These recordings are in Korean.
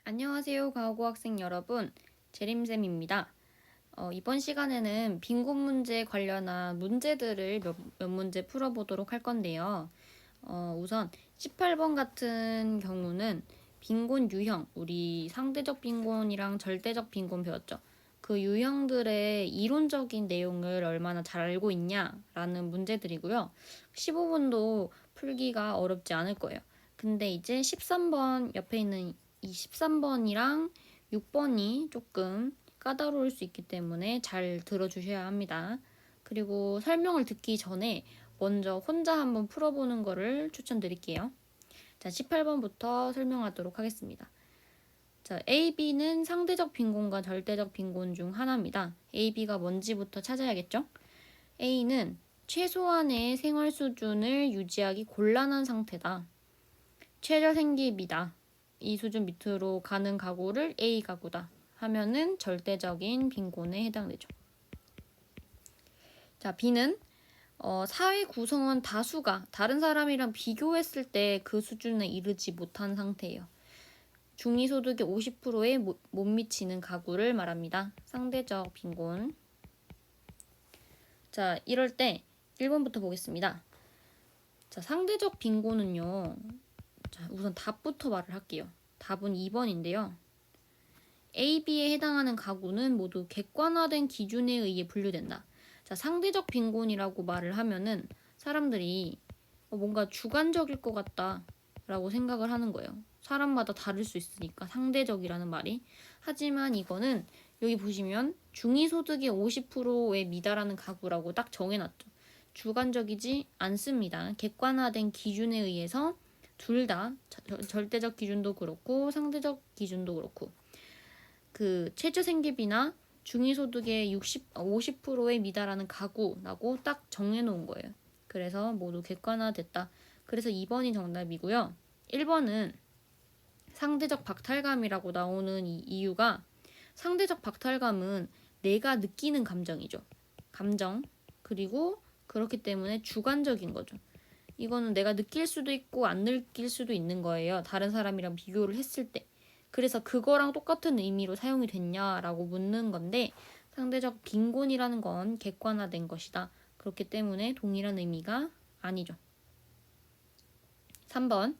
안녕하세요, 가오고학생 여러분. 재림쌤입니다. 이번 시간에는 빈곤 문제 관련한 문제들을 몇 문제 풀어보도록 할 건데요. 우선 18번 같은 경우는 빈곤 유형, 우리 상대적 빈곤이랑 절대적 빈곤 배웠죠. 그 유형들의 이론적인 내용을 얼마나 잘 알고 있냐라는 문제들이고요. 15번도 풀기가 어렵지 않을 거예요. 근데 이제 13번 옆에 있는 이 13번이랑 6번이 조금 까다로울 수 있기 때문에 잘 들어주셔야 합니다. 그리고 설명을 듣기 전에 먼저 혼자 한번 풀어보는 거를 추천드릴게요. 자, 18번부터 설명하도록 하겠습니다. 자, A, B는 상대적 빈곤과 절대적 빈곤 중 하나입니다. A, B가 뭔지부터 찾아야겠죠? A는 최소한의 생활 수준을 유지하기 곤란한 상태다. 최저생계비다. 이 수준 밑으로 가는 가구를 A 가구다 하면은 절대적인 빈곤에 해당되죠. 자, B는 사회 구성원 다수가 다른 사람이랑 비교했을 때 그 수준에 이르지 못한 상태예요. 중위소득의 50%에 못 미치는 가구를 말합니다. 상대적 빈곤. 자, 이럴 때 1번부터 보겠습니다. 자, 상대적 빈곤은요. 자, 우선 답부터 말을 할게요. 답은 2번인데요. A, B에 해당하는 가구는 모두 객관화된 기준에 의해 분류된다. 자, 상대적 빈곤이라고 말을 하면은 사람들이 뭔가 주관적일 것 같다라고 생각을 하는 거예요. 사람마다 다를 수 있으니까 상대적이라는 말이. 하지만 이거는 여기 보시면 중위소득의 50%에 미달하는 가구라고 딱 정해놨죠. 주관적이지 않습니다. 객관화된 기준에 의해서 둘 다 절대적 기준도 그렇고 상대적 기준도 그렇고 그 최저생계비나 중위소득의 50%에 미달하는 가구라고 딱 정해놓은 거예요. 그래서 모두 객관화됐다. 그래서 2번이 정답이고요. 1번은 상대적 박탈감이라고 나오는 이 이유가 상대적 박탈감은 내가 느끼는 감정이죠. 감정. 그리고 그렇기 때문에 주관적인 거죠. 이거는 내가 느낄 수도 있고 안 느낄 수도 있는 거예요. 다른 사람이랑 비교를 했을 때. 그래서 그거랑 똑같은 의미로 사용이 됐냐라고 묻는 건데 상대적 빈곤이라는 건 객관화된 것이다. 그렇기 때문에 동일한 의미가 아니죠. 3번.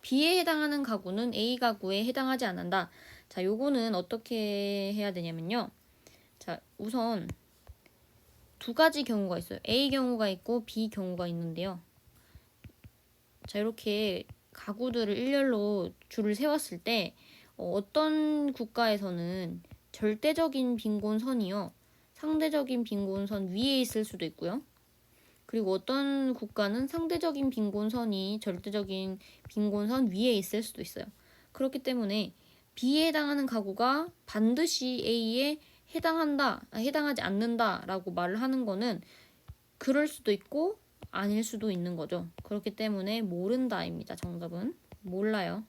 B에 해당하는 가구는 A 가구에 해당하지 않는다. 자, 요거는 어떻게 해야 되냐면요. 자, 우선 두 가지 경우가 있어요. A 경우가 있고 B 경우가 있는데요. 자, 이렇게 가구들을 일렬로 줄을 세웠을 때 어떤 국가에서는 절대적인 빈곤선이요. 상대적인 빈곤선 위에 있을 수도 있고요. 그리고 어떤 국가는 상대적인 빈곤선이 절대적인 빈곤선 위에 있을 수도 있어요. 그렇기 때문에 B에 해당하는 가구가 반드시 A에 해당하지 않는다라고 말을 하는 거는 그럴 수도 있고 아닐 수도 있는 거죠. 그렇기 때문에 모른다입니다. 정답은 몰라요.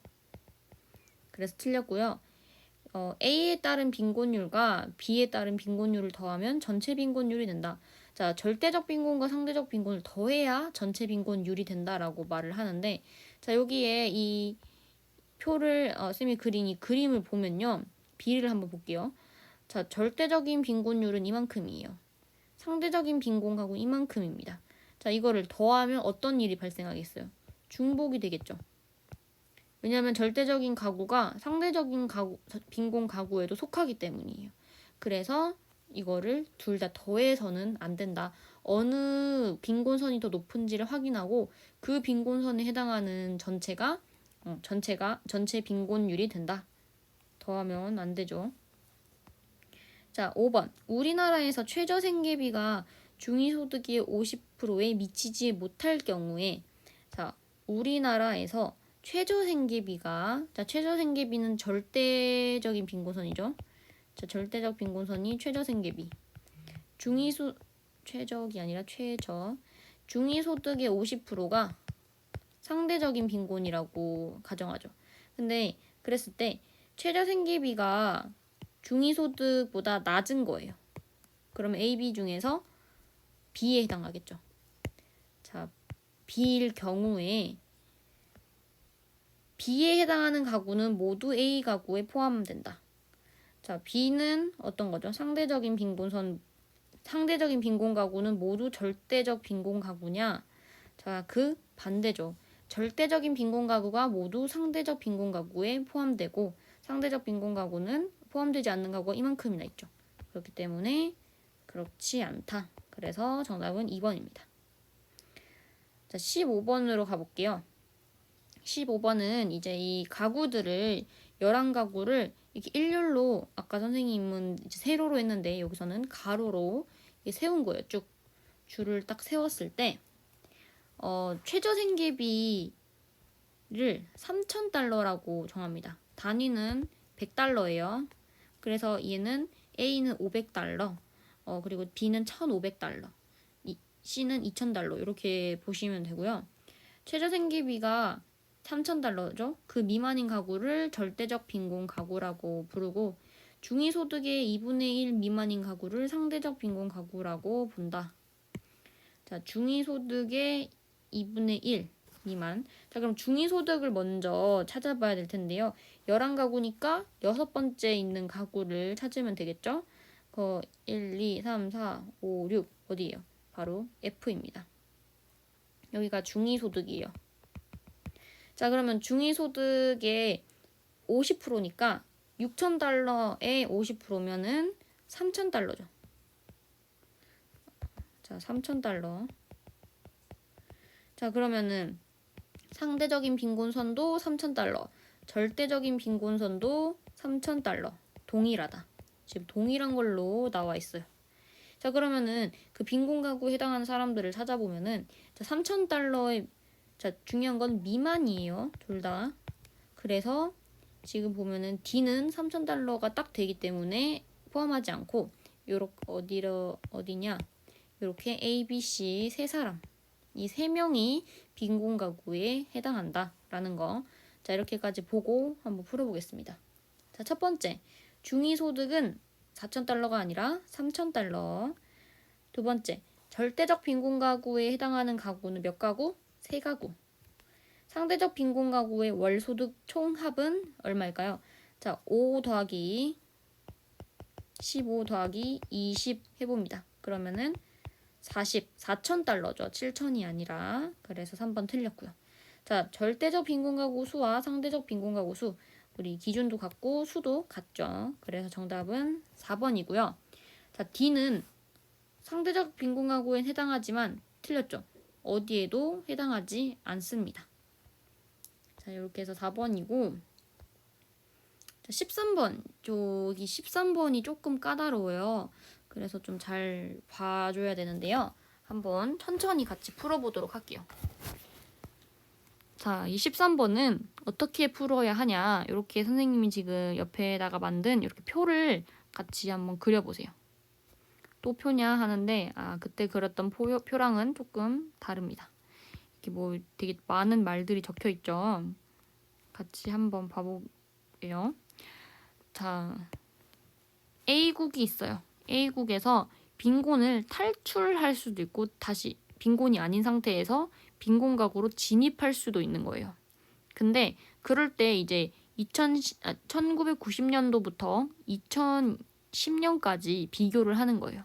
그래서 틀렸고요. A에 따른 빈곤율과 B에 따른 빈곤율을 더하면 전체 빈곤율이 된다. 자, 절대적 빈곤과 상대적 빈곤을 더해야 전체 빈곤율이 된다라고 말을 하는데, 자, 여기에 이 표를 쌤이 그린 이 그림을 보면요. 비례를 한번 볼게요. 자, 절대적인 빈곤율은 이만큼이에요. 상대적인 빈곤가구 이만큼입니다. 자, 이거를 더하면 어떤 일이 발생하겠어요? 중복이 되겠죠. 왜냐하면 절대적인 가구가 상대적인 빈곤 가구에도 속하기 때문이에요. 그래서 이거를 둘 다 더해서는 안 된다. 어느 빈곤선이 더 높은지를 확인하고 그 빈곤선에 해당하는 전체 빈곤율이 된다. 더하면 안 되죠. 자, 5번. 우리나라에서 최저생계비가 중위소득의 50%에 미치지 못할 경우에 자, 우리나라에서 최저생계비는 절대적인 빈곤선이죠. 자, 절대적 빈곤선이 최저생계비. 최적이 아니라 최저. 중위소득의 50%가 상대적인 빈곤이라고 가정하죠. 근데 그랬을 때 최저생계비가 중위소득보다 낮은 거예요. 그러면 A, B 중에서 B에 해당하겠죠. 자, B일 경우에 B에 해당하는 가구는 모두 A 가구에 포함된다. 자, B는 어떤 거죠? 상대적인 빈곤 가구는 모두 절대적 빈곤 가구냐? 자, 그 반대죠. 절대적인 빈곤 가구가 모두 상대적 빈곤 가구에 포함되고 상대적 빈곤 가구는 포함되지 않는 가구가 이만큼이나 있죠. 그렇기 때문에 그렇지 않다. 그래서 정답은 2번입니다. 자, 15번으로 가볼게요. 15번은 이제 이 가구들을 11가구를 이렇게 일렬로 아까 선생님은 이제 세로로 했는데 여기서는 가로로 세운 거예요. 쭉 줄을 딱 세웠을 때 최저 생계비를 3,000달러라고 정합니다. 단위는 100달러예요. 그래서 얘는 A는 500달러, 그리고 B는 1,500달러, C는 2,000달러 이렇게 보시면 되고요. 최저 생계비가 3,000달러죠. 그 미만인 가구를 절대적 빈곤 가구라고 부르고 중위소득의 2분의 1 미만인 가구를 상대적 빈곤 가구라고 본다. 자, 중위소득의 2분의 1 미만. 자, 그럼 중위소득을 먼저 찾아봐야 될 텐데요. 11가구니까 6번째 있는 가구를 찾으면 되겠죠? 1, 2, 3, 4, 5, 6 어디예요? 바로 F입니다. 여기가 중위소득이에요. 자, 그러면 중위소득의 50%니까 6,000달러의 50%면은 3,000달러죠. 자, 3,000달러. 자, 그러면은 상대적인 빈곤선도 3,000달러, 절대적인 빈곤선도 3,000달러. 동일하다. 지금 동일한 걸로 나와 있어요. 자, 그러면은 그 빈곤 가구에 해당하는 사람들을 찾아보면은 자, 3,000달러의 자, 중요한 건 미만이에요. 둘 다. 그래서 지금 보면은 D는 3,000달러가 딱 되기 때문에 포함하지 않고 요렇게 어디냐? 요렇게 A, B, C 세 사람. 이 세 명이 빈곤 가구에 해당한다라는 거. 자, 이렇게까지 보고 한번 풀어보겠습니다. 자, 첫 번째. 중위소득은 4,000달러가 아니라 3,000달러. 두 번째. 절대적 빈곤 가구에 해당하는 가구는 몇 가구? 3가구. 상대적 빈곤 가구의 월 소득 총합은 얼마일까요? 자, 5 더하기 15 더하기 20 해봅니다. 그러면은 4,000달러죠. 7,000이 아니라. 그래서 3번 틀렸고요. 자, 절대적 빈곤 가구 수와 상대적 빈곤 가구 수. 우리 기준도 같고 수도 같죠. 그래서 정답은 4번이고요. 자, D는 상대적 빈곤 가구에 해당하지만 틀렸죠. 어디에도 해당하지 않습니다. 자, 이렇게 해서 4번이고 자, 13번. 저기 13번이 조금 까다로워요. 그래서 좀 잘 봐줘야 되는데요. 한번 천천히 같이 풀어보도록 할게요. 자, 이 13번은 어떻게 풀어야 하냐. 이렇게 선생님이 지금 옆에다가 만든 이렇게 표를 같이 한번 그려보세요. 또 표냐 하는데 그때 그렸던 표랑은 조금 다릅니다. 이렇게 뭐 되게 많은 말들이 적혀 있죠. 같이 한번 봐볼게요. 자, A국이 있어요. A국에서 빈곤을 탈출할 수도 있고 다시 빈곤이 아닌 상태에서 빈곤 가구로 진입할 수도 있는 거예요. 근데 그럴 때 이제 1990년도부터 2010년까지 비교를 하는 거예요.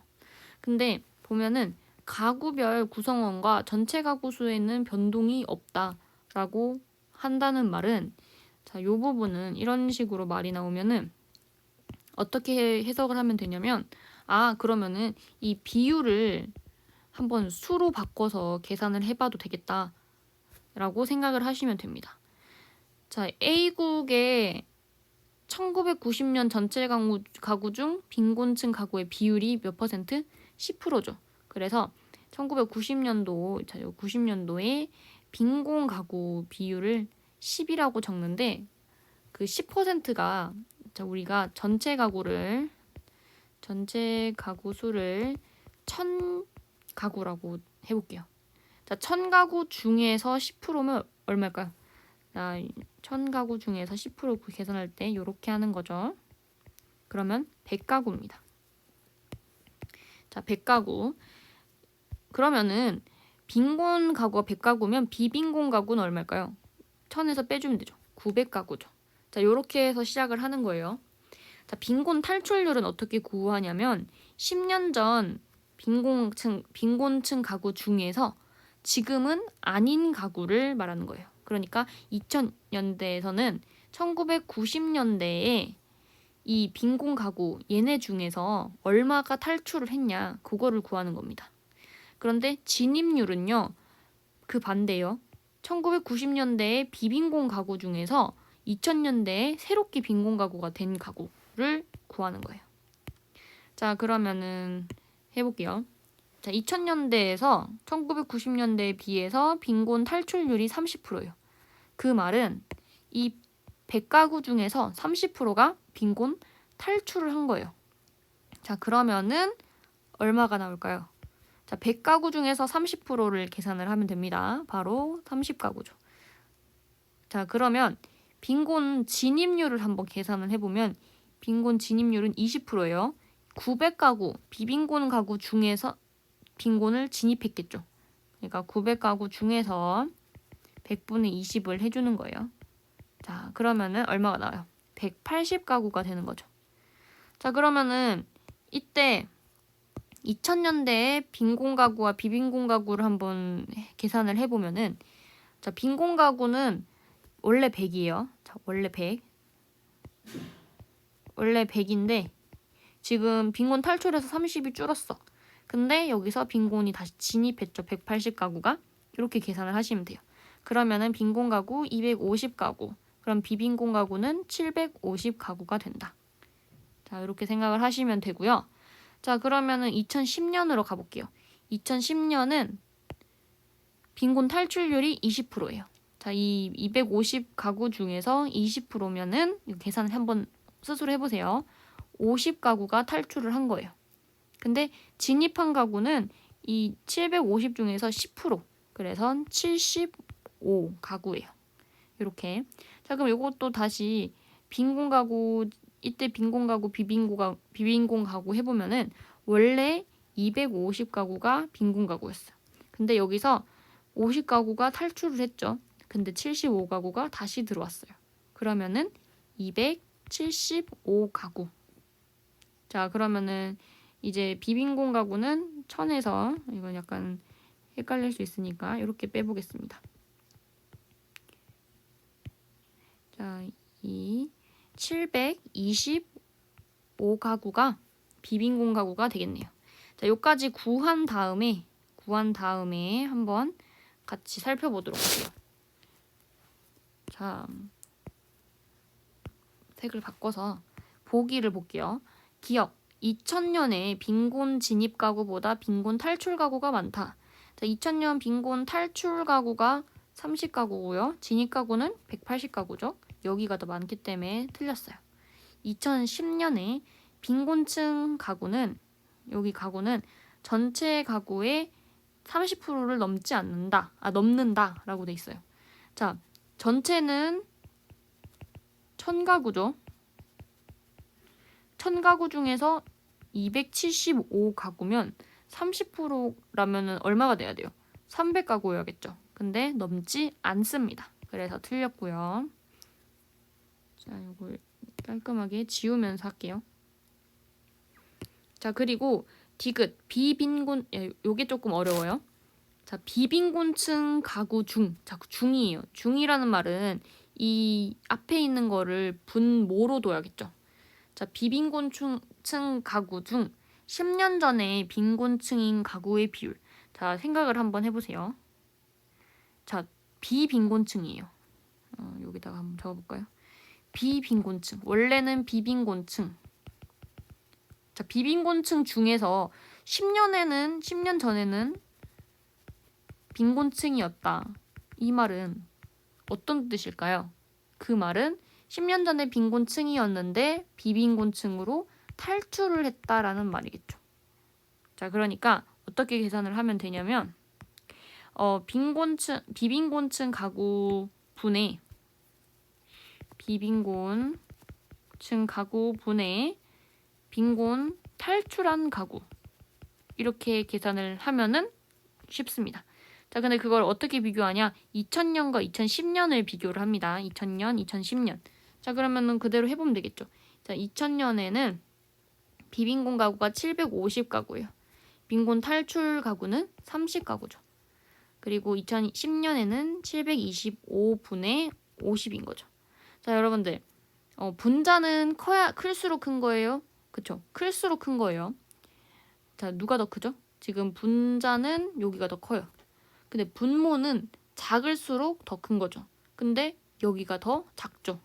근데 보면은 가구별 구성원과 전체 가구 수에는 변동이 없다라고 한다는 말은 자, 이 부분은 이런 식으로 말이 나오면은 어떻게 해석을 하면 되냐면 그러면은 이 비율을 한번 수로 바꿔서 계산을 해봐도 되겠다라고 생각을 하시면 됩니다. 자, A국의 1990년 전체 가구 중 빈곤층 가구의 비율이 몇 퍼센트? 10%죠. 그래서 1990년도, 자, 90년도에 빈곤 가구 비율을 10이라고 적는데 그 10%가 자, 우리가 전체 가구 수를 1,000가구라고 해볼게요. 자, 1,000가구 중에서 10%면 얼마일까요? 자, 1,000가구 중에서 10% 계산할 때 이렇게 하는 거죠. 그러면 100가구입니다. 자, 100가구. 그러면은 빈곤 가구가 100가구면 비빈곤 가구는 얼마일까요? 1,000에서 빼주면 되죠. 900가구죠. 자, 요렇게 해서 시작을 하는 거예요. 자, 빈곤 탈출률은 어떻게 구하냐면 10년 전 빈곤층 가구 중에서 지금은 아닌 가구를 말하는 거예요. 그러니까 2000년대에서는 1990년대에 이 빈곤 가구 얘네 중에서 얼마가 탈출을 했냐 그거를 구하는 겁니다. 그런데 진입률은요. 그 반대요. 1990년대에 비빈곤 가구 중에서 2000년대에 새롭게 빈곤 가구가 된 가구를 구하는 거예요. 자, 그러면은 해볼게요. 자, 2000년대에서 1990년대에 비해서 빈곤 탈출률이 30%예요. 그 말은 이 100가구 중에서 30%가 빈곤 탈출을 한 거예요. 자, 그러면은 얼마가 나올까요? 자, 100가구 중에서 30%를 계산을 하면 됩니다. 바로 30가구죠. 자, 그러면 빈곤 진입률을 한번 계산을 해보면 빈곤 진입률은 20%예요. 900가구, 비빈곤 가구 중에서 빈곤을 진입했겠죠. 그러니까 900가구 중에서 100분의 20을 해주는 거예요. 자, 그러면은 얼마가 나와요? 180가구가 되는 거죠. 자, 그러면은 이때 2000년대에 빈곤 가구와 비빈곤 가구를 한번 계산을 해보면은 자, 빈곤 가구는 원래 100이에요. 자, 원래 100. 원래 100인데 지금 빈곤 탈출해서 30이 줄었어. 근데 여기서 빈곤이 다시 진입했죠. 180가구가. 이렇게 계산을 하시면 돼요. 그러면은 빈곤 가구 250가구. 그럼 비빈곤 가구는 750가구가 된다. 자, 이렇게 생각을 하시면 되고요. 자, 그러면은 2010년으로 가볼게요. 2010년은 빈곤 탈출률이 20%예요. 자, 이 250가구 중에서 20%면은 계산을 한번 스스로 해보세요. 50가구가 탈출을 한 거예요. 근데 진입한 가구는 이 750 중에서 10%. 그래서 75가구예요. 이렇게. 자, 그럼 이것도 다시 빈곤 가구 이때 빈곤 가구 비빈곤 가구 해보면은 원래 250가구가 빈곤 가구였어요. 근데 여기서 50가구가 탈출을 했죠. 근데 75가구가 다시 들어왔어요. 그러면은 275가구. 자, 그러면은 이제 비빈곤 가구는 1000에서 이건 약간 헷갈릴 수 있으니까 이렇게 빼보겠습니다. 자, 이 725가구가 비빈곤 가구가 되겠네요. 자, 여기까지 구한 다음에 한번 같이 살펴보도록 할게요. 자, 색을 바꿔서 보기를 볼게요. 기억. 2000년에 빈곤 진입 가구보다 빈곤 탈출 가구가 많다. 자, 2000년 빈곤 탈출 가구가 30가구고요. 진입 가구는 180가구죠. 여기가 더 많기 때문에 틀렸어요. 2010년에 빈곤층 가구는 여기 가구는 전체 가구의 30%를 넘는다라고 돼 있어요. 자, 전체는 1000가구죠. 1000가구 중에서 275가구면 30%라면은 얼마가 돼야 돼요? 300가구여야겠죠. 근데 넘지 않습니다. 그래서 틀렸고요. 자, 이걸 깔끔하게 지우면서 할게요. 자, 그리고 디귿, 비빈곤, 요게 조금 어려워요. 자, 비빈곤층 가구 중, 자, 중이에요. 중이라는 말은 이 앞에 있는 거를 분모로 둬야겠죠. 자, 비빈곤층 가구 중 10년 전에 빈곤층인 가구의 비율. 자, 생각을 한번 해보세요. 자, 비빈곤층이에요. 여기다가 한번 적어볼까요? 비빈곤층. 원래는 비빈곤층. 자, 비빈곤층 중에서 10년 전에는 빈곤층이었다. 이 말은 어떤 뜻일까요? 그 말은 10년 전에 빈곤층이었는데 비빈곤층으로 탈출을 했다라는 말이겠죠. 자, 그러니까 어떻게 계산을 하면 되냐면 비빈곤층 가구 분의 비빈곤층 가구 분의 빈곤 탈출한 가구 이렇게 계산을 하면은 쉽습니다. 자, 근데 그걸 어떻게 비교하냐? 2000년과 2010년을 비교를 합니다. 2000년, 2010년. 자, 그러면은 그대로 해보면 되겠죠. 자, 2000년에는 비빈곤 가구가 750가구예요. 빈곤 탈출 가구는 30가구죠. 그리고 2010년에는 725분의 50인 거죠. 자, 여러분들, 분자는 클수록 큰 거예요. 그쵸? 클수록 큰 거예요. 자, 누가 더 크죠? 지금 분자는 여기가 더 커요. 근데 분모는 작을수록 더 큰 거죠. 근데 여기가 더 작죠.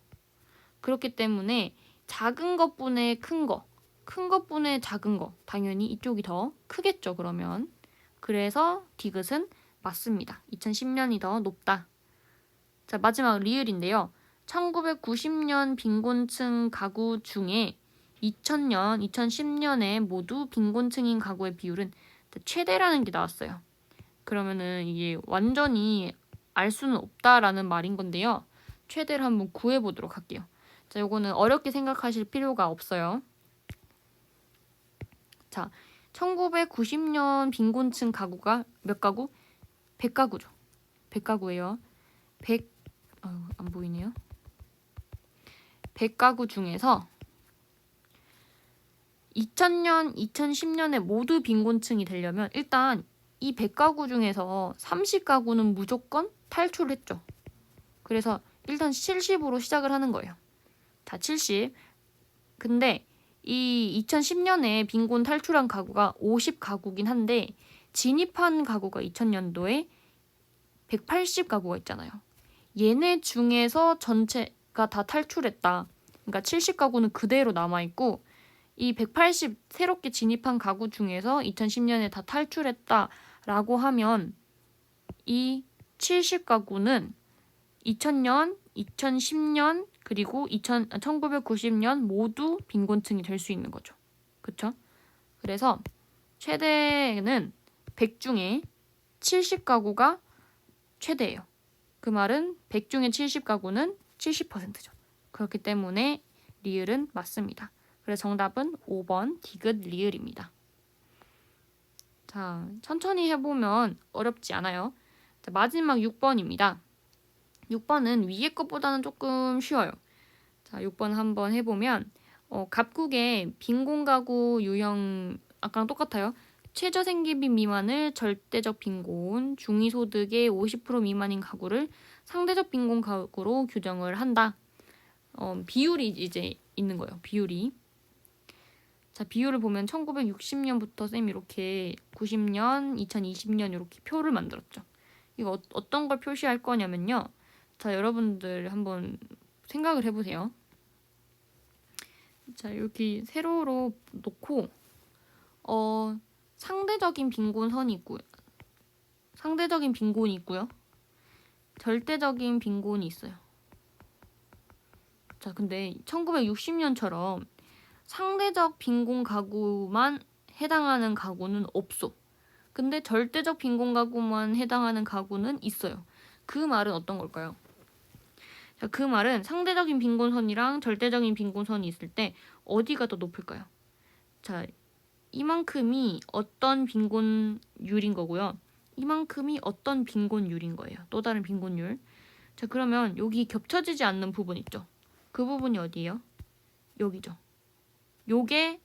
그렇기 때문에 작은 것분의 큰 거, 큰 것분의 작은 거, 당연히 이쪽이 더 크겠죠, 그러면. 그래서 디귿은 맞습니다. 2010년이 더 높다. 자, 마지막 리을인데요. 1990년 빈곤층 가구 중에 2000년, 2010년에 모두 빈곤층인 가구의 비율은 최대라는 게 나왔어요. 그러면은 이게 완전히 알 수는 없다라는 말인 건데요. 최대를 한번 구해보도록 할게요. 자, 요거는 어렵게 생각하실 필요가 없어요. 자, 1990년 빈곤층 가구가 몇 가구? 100가구죠. 100가구예요. 100, 안 보이네요. 100가구 중에서 2000년, 2010년에 모두 빈곤층이 되려면 일단 이 100가구 중에서 30가구는 무조건 탈출했죠. 그래서 일단 70으로 시작을 하는 거예요. 다 70. 근데 이 2010년에 빈곤 탈출한 가구가 50가구긴 한데 진입한 가구가 2000년도에 180가구가 있잖아요. 얘네 중에서 전체가 다 탈출했다. 그러니까 70가구는 그대로 남아있고 이 180 새롭게 진입한 가구 중에서 2010년에 다 탈출했다라고 하면 이 70가구는 2000년, 2010년 그리고 1990년 모두 빈곤층이 될 수 있는 거죠. 그쵸? 그래서 최대는 100 중에 70가구가 최대예요. 그 말은 100 중에 70가구는 70%죠. 그렇기 때문에 리을은 맞습니다. 그래서 정답은 5번 디귿 리을입니다. 자, 천천히 해보면 어렵지 않아요. 자, 마지막 6번입니다. 6번은 위에 것보다는 조금 쉬워요. 자, 6번 한번 해보면 갑국의 빈곤 가구 유형 아까랑 똑같아요. 최저 생계비 미만을 절대적 빈곤, 중위소득의 50% 미만인 가구를 상대적 빈곤 가구로 규정을 한다. 비율이 이제 있는 거예요. 비율이. 자, 비율을 보면 1960년부터 쌤 이렇게 90년, 2020년 이렇게 표를 만들었죠. 이거 어떤 걸 표시할 거냐면요. 자, 여러분들 한번 생각을 해보세요. 자, 이렇게 세로로 놓고 상대적인 빈곤선이 있고요. 상대적인 빈곤이 있고요. 절대적인 빈곤이 있어요. 자, 근데 1960년처럼 상대적 빈곤 가구만 해당하는 가구는 없어. 근데 절대적 빈곤 가구만 해당하는 가구는 있어요. 그 말은 어떤 걸까요? 자, 그 말은 상대적인 빈곤선이랑 절대적인 빈곤선이 있을 때 어디가 더 높을까요? 자, 이만큼이 어떤 빈곤율인 거고요. 이만큼이 어떤 빈곤율인 거예요. 또 다른 빈곤율. 자, 그러면 여기 겹쳐지지 않는 부분 있죠? 그 부분이 어디예요? 여기죠. 요게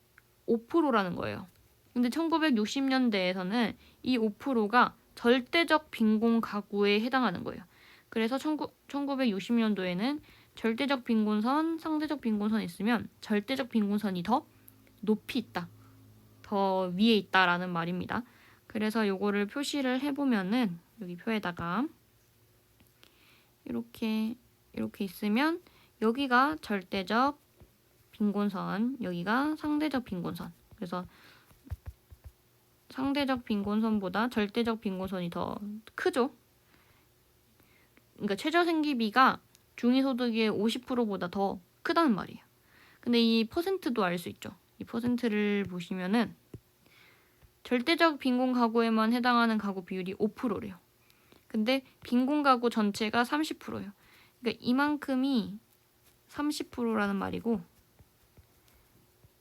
5%라는 거예요. 근데 1960년대에서는 이 5%가 절대적 빈곤 가구에 해당하는 거예요. 그래서 1960년도에는 절대적 빈곤선, 상대적 빈곤선이 있으면 절대적 빈곤선이 더 높이 있다. 더 위에 있다라는 말입니다. 그래서 요거를 표시를 해보면은 여기 표에다가 이렇게 있으면 여기가 절대적 빈곤선, 여기가 상대적 빈곤선. 그래서 상대적 빈곤선보다 절대적 빈곤선이 더 크죠. 그러니까 최저생계비가 중위소득의 50%보다 더 크다는 말이에요. 근데 이 퍼센트도 알 수 있죠. 이 퍼센트를 보시면은 절대적 빈곤 가구에만 해당하는 가구 비율이 5%래요. 근데 빈곤 가구 전체가 30%예요. 그러니까 이만큼이 30%라는 말이고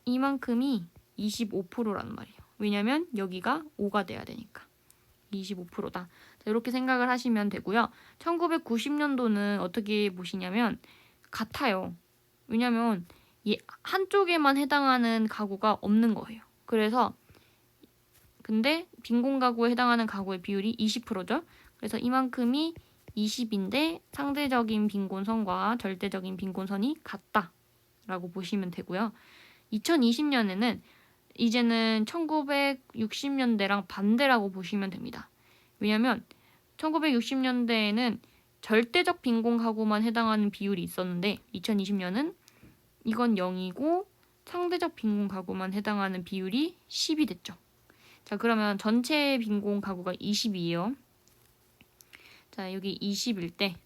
이만큼이 25%라는 말이에요. 왜냐면 여기가 5가 돼야 되니까. 25%다. 이렇게 생각을 하시면 되고요. 1990년도는 어떻게 보시냐면 같아요. 왜냐면 이 한쪽에만 해당하는 가구가 없는 거예요. 그래서 근데 빈곤 가구에 해당하는 가구의 비율이 20%죠. 그래서 이만큼이 20인데 상대적인 빈곤선과 절대적인 빈곤선이 같다라고 보시면 되고요. 2020년에는 이제는 1960년대랑 반대라고 보시면 됩니다. 왜냐하면 1960년대에는 절대적 빈곤 가구만 해당하는 비율이 있었는데 2020년은 이건 0이고 상대적 빈곤 가구만 해당하는 비율이 10이 됐죠. 자, 그러면 전체 빈곤 가구가 20이에요. 자, 여기 20일 때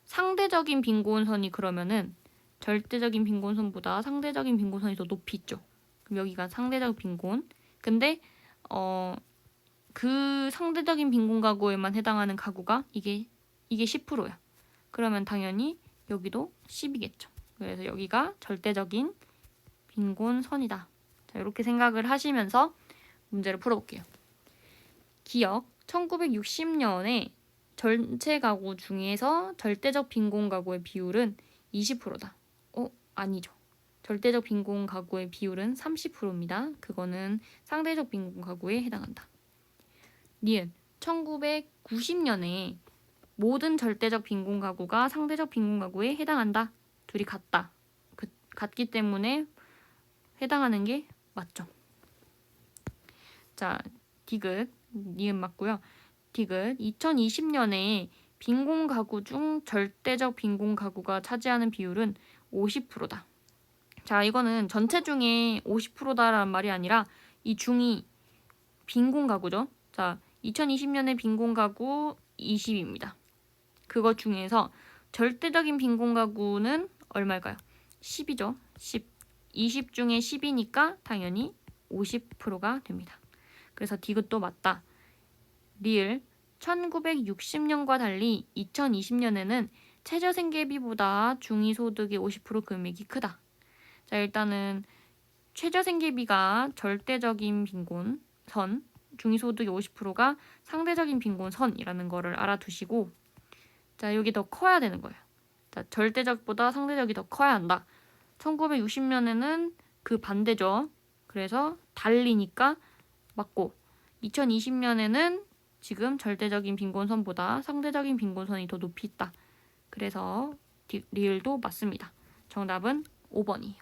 상대적인 빈곤선이 그러면은 절대적인 빈곤선보다 상대적인 빈곤선이 더 높이 있죠. 그럼 여기가 상대적 빈곤. 근데 그 상대적인 빈곤 가구에만 해당하는 가구가 이게 10%야. 그러면 당연히 여기도 10이겠죠. 그래서 여기가 절대적인 빈곤선이다. 자, 이렇게 생각을 하시면서 문제를 풀어볼게요. 기억 1960년에 전체 가구 중에서 절대적 빈곤 가구의 비율은 20%다. 아니죠. 절대적 빈곤 가구의 비율은 30%입니다. 그거는 상대적 빈곤 가구에 해당한다. 니은 1990년에 모든 절대적 빈곤 가구가 상대적 빈곤 가구에 해당한다. 둘이 같다. 같기 때문에 해당하는 게 맞죠. 자, 디귿 니은 맞고요. 디귿 2020년에 빈곤 가구 중 절대적 빈곤 가구가 차지하는 비율은 50%다. 자, 이거는 전체 중에 50%다라는 말이 아니라 이 중이 빈곤 가구죠. 자, 2020년에 빈곤 가구 20입니다. 그것 중에서 절대적인 빈곤 가구는 얼마일까요? 10이죠. 10. 20 중에 10이니까 당연히 50%가 됩니다. 그래서 디귿도 맞다. 리을 1960년과 달리 2020년에는 최저생계비보다 중위소득의 50% 금액이 크다. 자, 일단은 최저생계비가 절대적인 빈곤선, 중위소득의 50%가 상대적인 빈곤선이라는 거를 알아두시고, 자, 여기 더 커야 되는 거예요. 자, 절대적보다 상대적이 더 커야 한다. 1960년에는 그 반대죠. 그래서 달리니까 맞고, 2020년에는 지금 절대적인 빈곤선보다 상대적인 빈곤선이 더 높이 있다. 그래서 리을도 맞습니다. 정답은 5번이에요.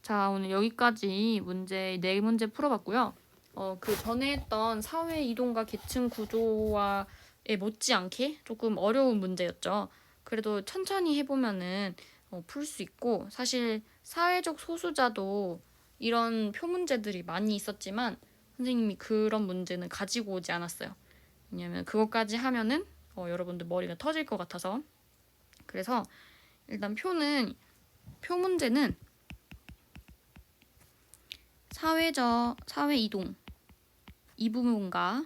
자, 오늘 여기까지 문제 4문제 풀어봤고요. 그 전에 했던 사회 이동과 계층 구조와에 못지않게 조금 어려운 문제였죠. 그래도 천천히 해보면은 풀 수 있고, 사실 사회적 소수자도 이런 표 문제들이 많이 있었지만 선생님이 그런 문제는 가지고 오지 않았어요. 왜냐면 그것까지 하면은 여러분들 머리가 터질 것 같아서. 그래서 일단 표 문제는 사회 이동 이 부분과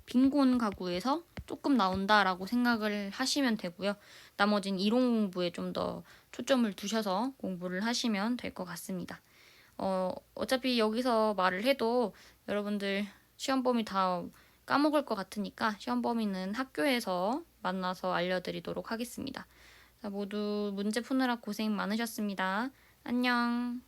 빈곤 가구에서 조금 나온다라고 생각을 하시면 되고요. 나머지는 이론 공부에 좀 더 초점을 두셔서 공부를 하시면 될 것 같습니다. 어차피 여기서 말을 해도 여러분들 시험 범위 다 까먹을 것 같으니까 시험 범위는 학교에서 만나서 알려드리도록 하겠습니다. 자, 모두 문제 푸느라 고생 많으셨습니다. 안녕.